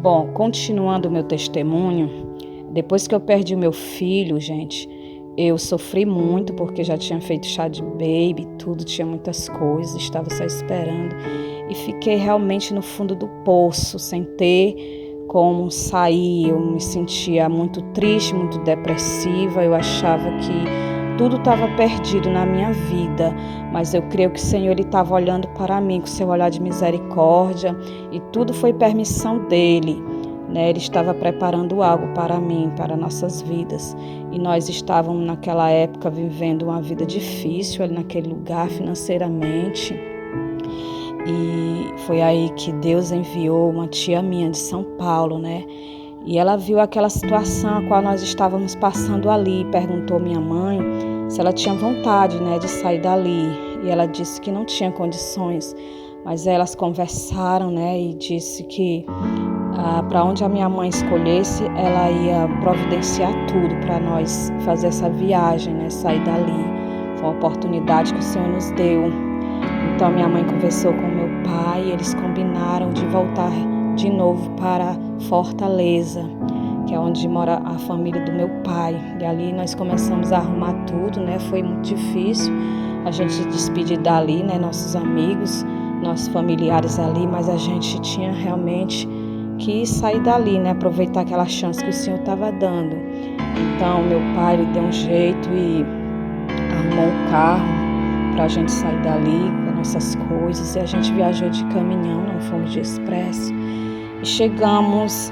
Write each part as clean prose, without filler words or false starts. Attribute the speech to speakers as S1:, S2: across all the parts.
S1: Bom, continuando o meu testemunho, depois que eu perdi o meu filho, gente, eu sofri muito porque já tinha feito chá de baby, tudo, tinha muitas coisas, estava só esperando e fiquei realmente no fundo do poço, sem ter como sair. Eu me sentia muito triste, muito depressiva, eu achava que tudo estava perdido na minha vida, mas eu creio que o Senhor ele estava olhando para mim com seu olhar de misericórdia e tudo foi permissão dele, né? Ele estava preparando algo para mim, para nossas vidas, e nós estávamos naquela época vivendo uma vida difícil ali naquele lugar financeiramente, e foi aí que Deus enviou uma tia minha de São Paulo, né? E ela viu aquela situação a qual nós estávamos passando ali e perguntou à minha mãe se ela tinha vontade, né, de sair dali. E ela disse que não tinha condições, mas elas conversaram, né, e disse que para onde a minha mãe escolhesse, ela ia providenciar tudo para nós fazer essa viagem, né, sair dali. Foi uma oportunidade que o Senhor nos deu. Então minha mãe conversou com meu pai e eles combinaram de voltar de novo para Fortaleza, que é onde mora a família do meu pai. E ali nós começamos a arrumar tudo, né? Foi muito difícil a gente se despedir dali, né? Nossos amigos, nossos familiares ali, mas a gente tinha realmente que sair dali, né? Aproveitar aquela chance que o Senhor estava dando. Então meu pai ele deu um jeito e arrumou um carro para a gente sair dali com as nossas coisas, e a gente viajou de caminhão, não fomos de expresso. E chegamos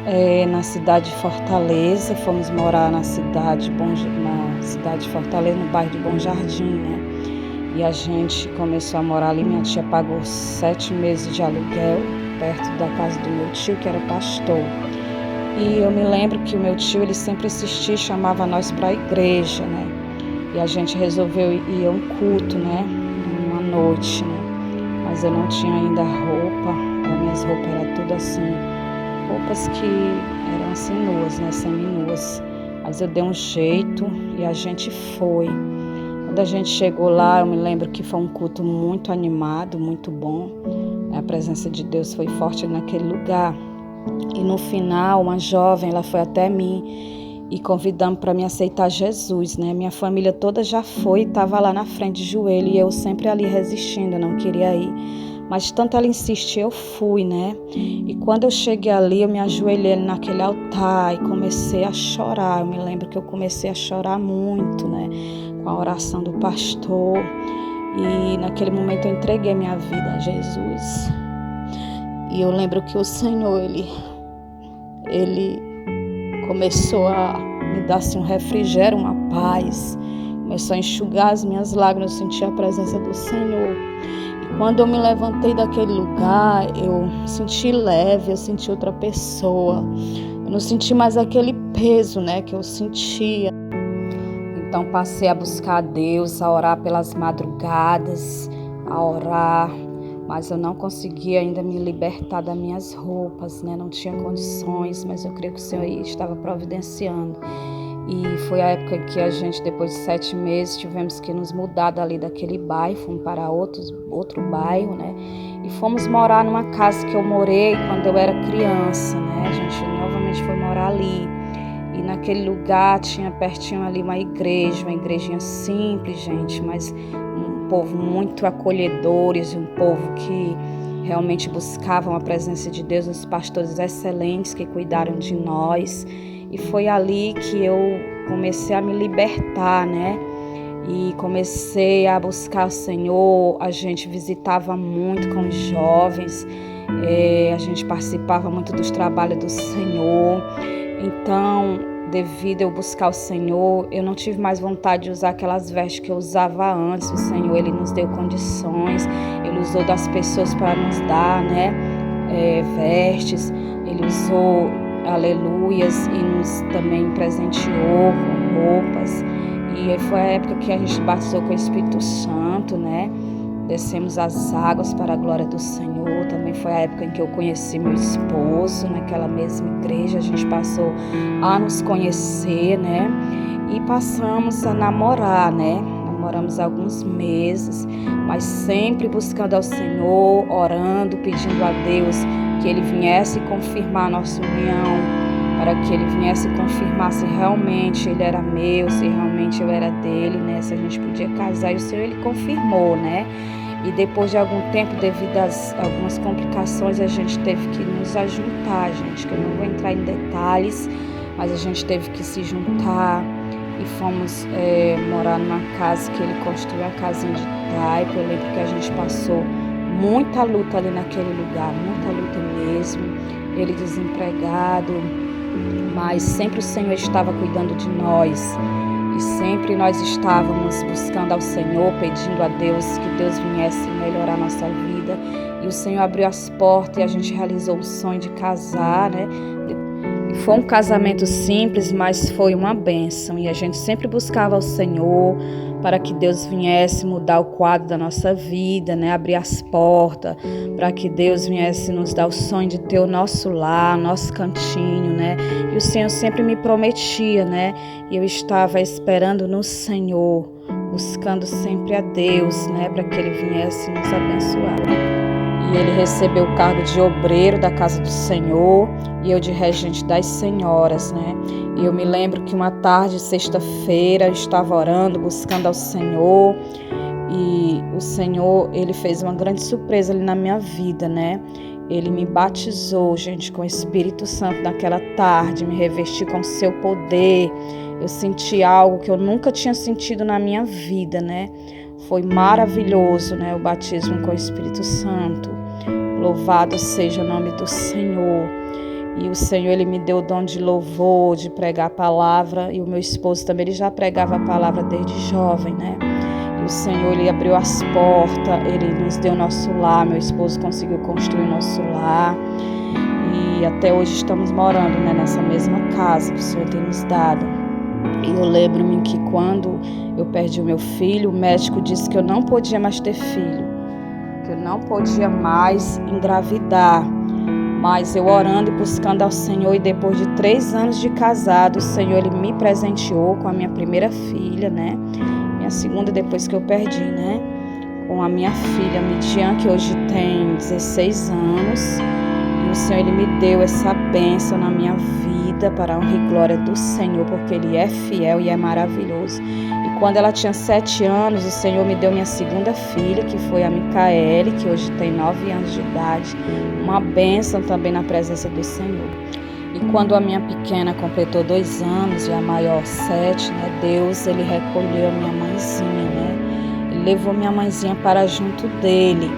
S1: na cidade de Fortaleza, fomos morar na cidade de Fortaleza, no bairro de Bom Jardim, né? E a gente começou a morar ali, minha tia pagou 7 meses de aluguel, perto da casa do meu tio, que era pastor. E eu me lembro que o meu tio, ele sempre insistia, chamava nós para a igreja, né? E a gente resolveu ir a um culto, né? Uma noite, né? Mas eu não tinha ainda roupa, as minhas roupas eram tudo assim, roupas que eram assim nuas, né, semi-nuas. Mas eu dei um jeito e a gente foi. Quando a gente chegou lá, eu me lembro que foi um culto muito animado, muito bom. A presença de Deus foi forte naquele lugar. E no final, uma jovem, ela foi até mim e convidando para me aceitar Jesus, né? Minha família toda já foi e estava lá na frente de joelho e eu sempre ali resistindo, eu não queria ir. Mas tanto ela insistiu, eu fui, né? E quando eu cheguei ali, eu me ajoelhei naquele altar e comecei a chorar. Eu me lembro que eu comecei a chorar muito, né? Com a oração do pastor. E naquele momento eu entreguei minha vida a Jesus. E eu lembro que o Senhor, Ele começou a me dar assim, um refrigério, uma paz. Começou a enxugar as minhas lágrimas, eu senti a presença do Senhor. Quando eu me levantei daquele lugar, eu me senti leve, eu senti outra pessoa. Eu não senti mais aquele peso, né, que eu sentia. Então passei a buscar a Deus, a orar pelas madrugadas, a orar, mas eu não conseguia ainda me libertar das minhas roupas, né, não tinha condições, mas eu creio que o Senhor estava providenciando. E foi a época que a gente, depois de 7 meses, tivemos que nos mudar dali daquele bairro, fomos para outro bairro, né? E fomos morar numa casa que eu morei quando eu era criança, né? A gente novamente foi morar ali. E naquele lugar tinha pertinho ali uma igrejinha simples, gente, mas um povo muito acolhedores, um povo que realmente buscavam a presença de Deus, os pastores excelentes que cuidaram de nós. E foi ali que eu comecei a me libertar, né? E comecei a buscar o Senhor. A gente visitava muito com os jovens, a gente participava muito dos trabalhos do Senhor. Então, devido a eu buscar o Senhor, eu não tive mais vontade de usar aquelas vestes que eu usava antes. O Senhor, Ele nos deu condições, Ele usou das pessoas para nos dar, né? Vestes, Ele usou aleluias e nos também presenteou com roupas. E foi a época que a gente batizou com o Espírito Santo, né? Descemos as águas para a glória do Senhor. Também foi a época em que eu conheci meu esposo, naquela mesma igreja. A gente passou a nos conhecer, né? E passamos a namorar, né? Namoramos alguns meses, mas sempre buscando ao Senhor, orando, pedindo a Deus que ele viesse confirmar a nossa união, para que ele viesse confirmar se realmente ele era meu, se realmente eu era dele, né? Se a gente podia casar. E o Senhor, ele confirmou, né? E depois de algum tempo, devido a algumas complicações, a gente teve que nos ajuntar, gente, que eu não vou entrar em detalhes, mas a gente teve que se juntar e fomos morar numa casa que ele construiu, uma casinha de taipa. Eu lembro que a gente passou muita luta ali naquele lugar, muita luta mesmo. Ele desempregado, mas sempre o Senhor estava cuidando de nós. E sempre nós estávamos buscando ao Senhor, pedindo a Deus que Deus viesse melhorar a nossa vida. E o Senhor abriu as portas e a gente realizou o sonho de casar, né? Foi um casamento simples, mas foi uma bênção. E a gente sempre buscava ao Senhor para que Deus viesse mudar o quadro da nossa vida, né? Abrir as portas, para que Deus viesse nos dar o sonho de ter o nosso lar, nosso cantinho, né? E o Senhor sempre me prometia, né? E eu estava esperando no Senhor, buscando sempre a Deus, né? Para que Ele viesse nos abençoar. E ele recebeu o cargo de obreiro da casa do Senhor e eu de regente das senhoras, né? E eu me lembro que uma tarde, sexta-feira, eu estava orando, buscando ao Senhor, e o Senhor, ele fez uma grande surpresa ali na minha vida, né? Ele me batizou, gente, com o Espírito Santo naquela tarde, me revesti com o seu poder. Eu senti algo que eu nunca tinha sentido na minha vida, né? Foi maravilhoso, né? O batismo com o Espírito Santo. Louvado seja o nome do Senhor. E o Senhor, ele me deu o dom de louvor, de pregar a palavra. E o meu esposo também, ele já pregava a palavra desde jovem, né? E o Senhor, ele abriu as portas, ele nos deu nosso lar. Meu esposo conseguiu construir nosso lar. E até hoje estamos morando, né, nessa mesma casa que o Senhor tem nos dado. E eu lembro-me que quando eu perdi o meu filho, o médico disse que eu não podia mais ter filho, que eu não podia mais engravidar. Mas eu orando e buscando ao Senhor, e depois de 3 anos de casado, o Senhor, ele me presenteou com a minha primeira filha, né? Minha segunda depois que eu perdi, né? Com a minha filha Midian, que hoje tem 16 anos. E o Senhor, ele me deu essa bênção na minha vida para a honra e glória do Senhor, porque Ele é fiel e é maravilhoso. E quando ela tinha 7 anos, o Senhor me deu minha segunda filha, que foi a Micaele, que hoje tem 9 anos de idade. Uma bênção também na presença do Senhor. E quando a minha pequena completou 2 anos e a maior 7, né, Deus, ele recolheu a minha mãezinha, né? Ele levou minha mãezinha para junto dele.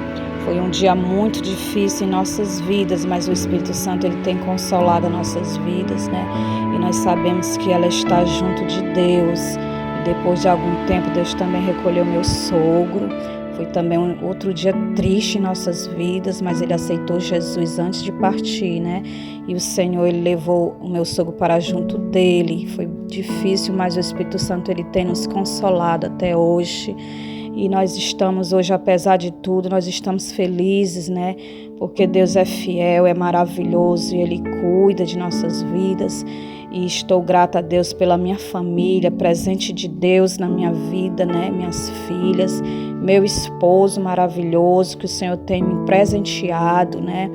S1: Foi um dia muito difícil em nossas vidas, mas o Espírito Santo, ele tem consolado as nossas vidas, né? E nós sabemos que ela está junto de Deus. E depois de algum tempo, Deus também recolheu meu sogro. Foi também outro dia triste em nossas vidas, mas ele aceitou Jesus antes de partir, né? E o Senhor, ele levou o meu sogro para junto dele. Foi difícil, mas o Espírito Santo, ele tem nos consolado até hoje. E nós estamos hoje, apesar de tudo, nós estamos felizes, né? Porque Deus é fiel, é maravilhoso e Ele cuida de nossas vidas. E estou grata a Deus pela minha família, presente de Deus na minha vida, né? Minhas filhas, meu esposo maravilhoso, que o Senhor tem me presenteado, né?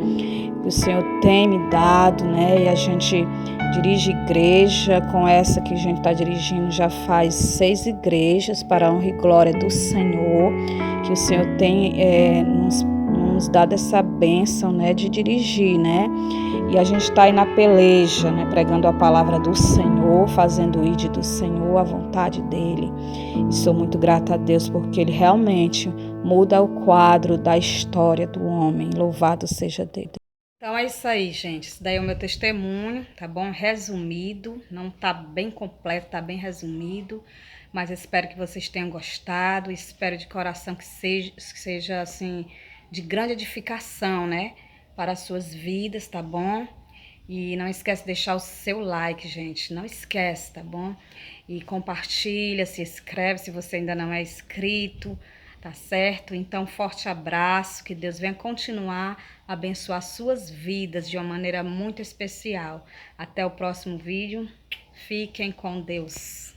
S1: Que o Senhor tem me dado, né? E a gente dirige igreja, com essa que a gente está dirigindo já faz 6 igrejas para a honra e glória do Senhor, que o Senhor tem nos dado essa bênção, né, de dirigir, né? E a gente está aí na peleja, né, pregando a palavra do Senhor, fazendo o ide do Senhor, a vontade dele. E sou muito grata a Deus porque ele realmente muda o quadro da história do homem. Louvado seja Deus. Então é isso aí, gente. Isso daí é o meu testemunho, tá bom? Resumido, não tá bem completo, tá bem resumido, mas espero que vocês tenham gostado. Espero de coração que seja assim, de grande edificação, né? Para as suas vidas, tá bom? E não esquece de deixar o seu like, gente. Não esquece, tá bom? E compartilha, se inscreve se você ainda não é inscrito. Tá certo? Então, forte abraço, que Deus venha continuar a abençoar suas vidas de uma maneira muito especial. Até o próximo vídeo. Fiquem com Deus.